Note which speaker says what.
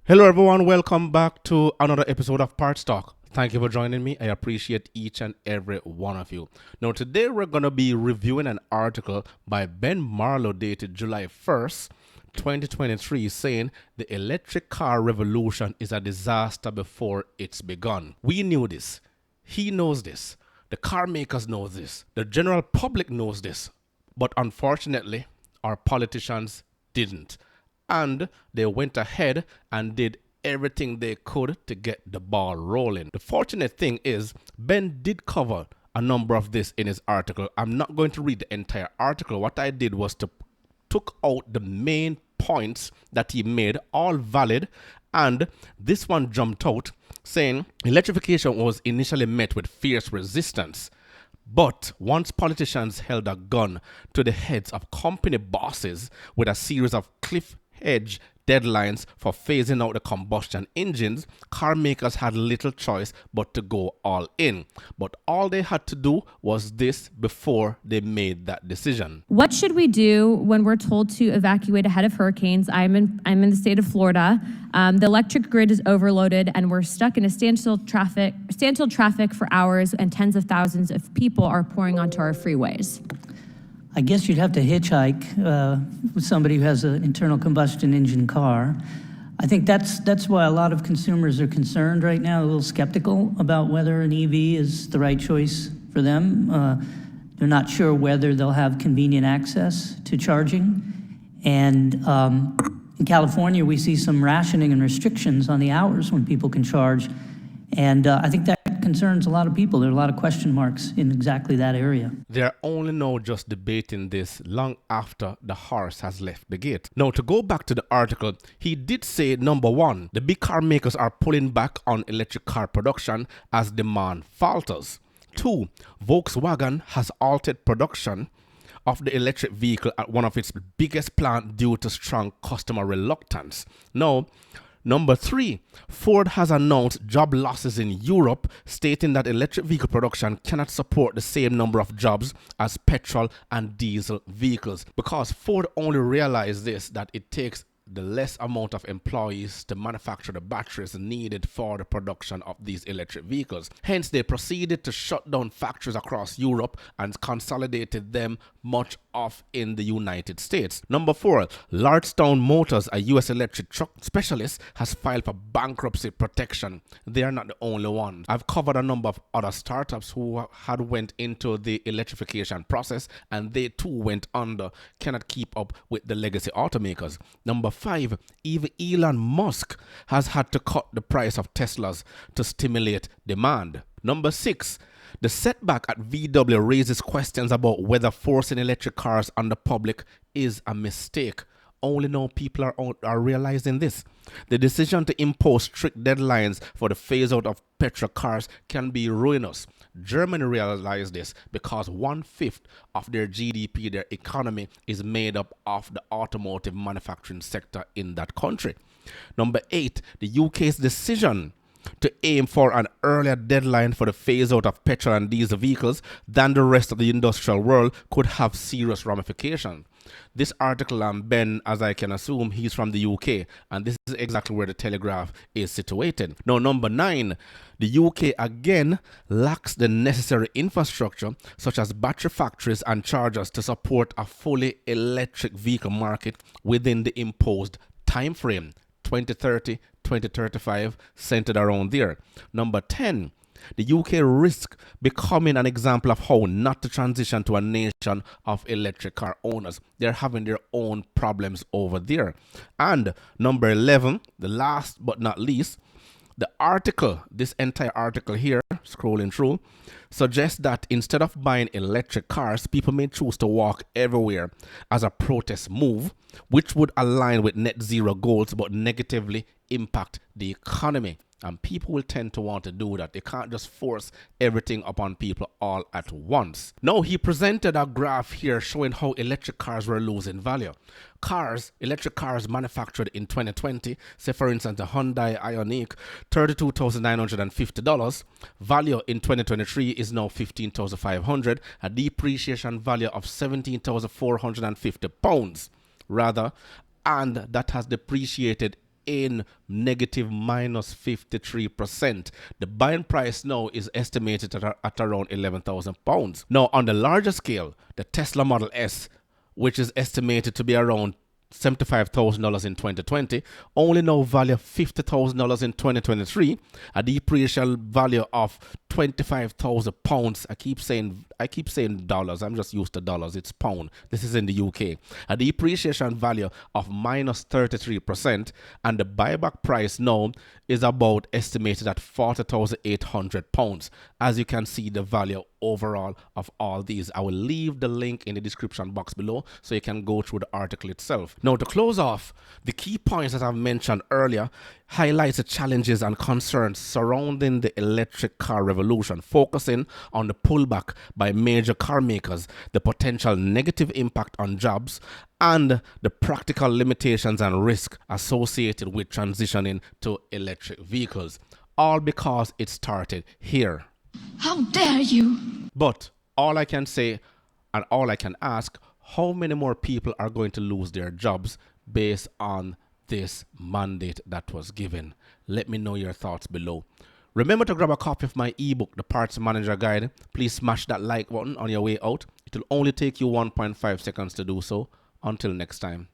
Speaker 1: Hello everyone, welcome back to another episode of Parts Talk. Thank you for joining me. I appreciate each and every one of you. Now today we're going to be reviewing an article by Ben Marlow dated July 1st, 2023 saying the electric car revolution is a disaster before it's begun. We knew this. He knows this. The car makers know this. The general public knows this. But unfortunately, our politicians didn't. And they went ahead and did everything they could to get the ball rolling. The fortunate thing is, Ben did cover a number of this in his article. I'm not going to read the entire article. What I did was to took out the main points that he made, all valid, and this one jumped out saying electrification was initially met with fierce resistance. But once politicians held a gun to the heads of company bosses with a series of cliff edge deadlines for phasing out the combustion engines, car makers had little choice but to go all in. But all they had to do was this before they made that decision.
Speaker 2: What should we do when we're told to evacuate ahead of hurricanes? I'm in the state of Florida. The electric grid is overloaded, and we're stuck in a standstill traffic for hours, and tens of thousands of people are pouring onto our freeways.
Speaker 3: I guess you'd have to hitchhike with somebody who has an internal combustion engine car. I think that's why a lot of consumers are concerned right now, a little skeptical about whether an EV is the right choice for them. They're not sure whether they'll have convenient access to charging. And in California, we see some rationing and restrictions on the hours when people can charge. And I think that concerns a lot of people. There are a lot of question marks in exactly that area.
Speaker 1: They're only now just debating this long after the horse has left the gate. Now, to go back to the article, he did say, number one, the big car makers are pulling back on electric car production as demand falters. Two, Volkswagen has altered production of the electric vehicle at one of its biggest plants due to strong customer reluctance. Now, number three, Ford has announced job losses in Europe, stating that electric vehicle production cannot support the same number of jobs as petrol and diesel vehicles, because Ford only realized this, that it takes the less amount of employees to manufacture the batteries needed for the production of these electric vehicles. Hence, they proceeded to shut down factories across Europe and consolidated them much of in the United States. Number four, Lordstown Motors, a U.S. electric truck specialist, has filed for bankruptcy protection. They are not the only ones. I've covered a number of other startups who had went into the electrification process, and they too went under, cannot keep up with the legacy automakers. Number five, even Elon Musk has had to cut the price of Teslas to stimulate demand. Number six, the setback at VW raises questions about whether forcing electric cars on the public is a mistake. Only now people are realizing this. The decision to impose strict deadlines for the phase out of petrol cars can be ruinous. Germany realized this because 1/5 of their GDP, their economy, is made up of the automotive manufacturing sector in that country. Number eight, the UK's decision to aim for an earlier deadline for the phase out of petrol and diesel vehicles than the rest of the industrial world could have serious ramifications. This article, Ben, as I can assume, he's from the UK, and this is exactly where the Telegraph is situated. Now, number nine, the UK again lacks the necessary infrastructure, such as battery factories and chargers, to support a fully electric vehicle market within the imposed time frame. 2030, 2035, centered around there. Number 10, the UK risks becoming an example of how not to transition to a nation of electric car owners. They're having their own problems over there. And number 11, the last but not least, the article, this entire article here, scrolling through, suggests that instead of buying electric cars, people may choose to walk everywhere as a protest move, which would align with net zero goals but negatively impact the economy. And people will tend to want to do that. They can't just force everything upon people all at once. Now, he presented a graph here showing how electric cars were losing value. Electric cars manufactured in 2020, say for instance the Hyundai Ioniq, $32,950. Value in 2023 is now $15,500, a depreciation value of £17,450 rather, and that has depreciated in negative minus 53%. The buying price now is estimated at around £11,000. Now, on the larger scale, the Tesla Model S, which is estimated to be around $75,000 in 2020, only now value $50,000 in 2023, a depreciation value of £25,000. I keep saying dollars. I'm just used to dollars. It's pound. This is in the UK. A depreciation value of minus 33%, and the buyback price now is about estimated at £40,800. As you can see, the value overall of all these. I will leave the link in the description box below so you can go through the article itself. Now, to close off, the key points that I've mentioned earlier highlights the challenges and concerns surrounding the electric car revolution, focusing on the pullback by major car makers, the potential negative impact on jobs, and the practical limitations and risk associated with transitioning to electric vehicles. All because it started here.
Speaker 4: How dare you!
Speaker 1: But all I can say and all I can ask, how many more people are going to lose their jobs based on this mandate that was given? Let me know your thoughts below. Remember to grab a copy of my ebook, The Parts Manager Guide. Please smash that like button on your way out. It will only take you 1.5 seconds to do so. Until next time.